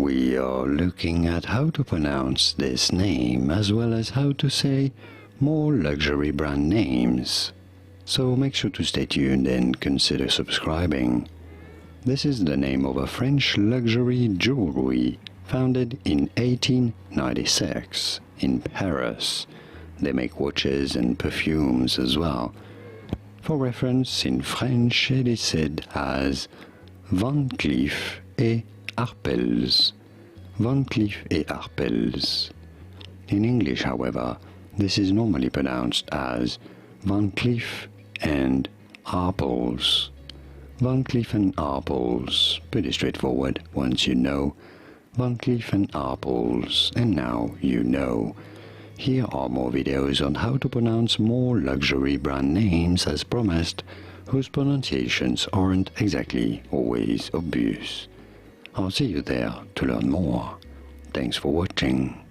we are looking at how to pronounce this name as well as how to say more luxury brand names. So make sure to stay tuned and consider subscribing. This is the name of a French luxury jewelry founded in 1896 in Paris. They make watches and perfumes as well. For reference, in French it is said as Van Cleef Arpels. Van Cleef Arpels. In English, however, this is normally pronounced as Van Cleef and Arpels. Van Cleef and Arpels. Pretty straightforward once you know. Van Cleef and Arpels, and now you know. Here are more videos on how to pronounce more luxury brand names as promised, whose pronunciations aren't exactly always obvious. I'll see you there to learn more. Thanks for watching.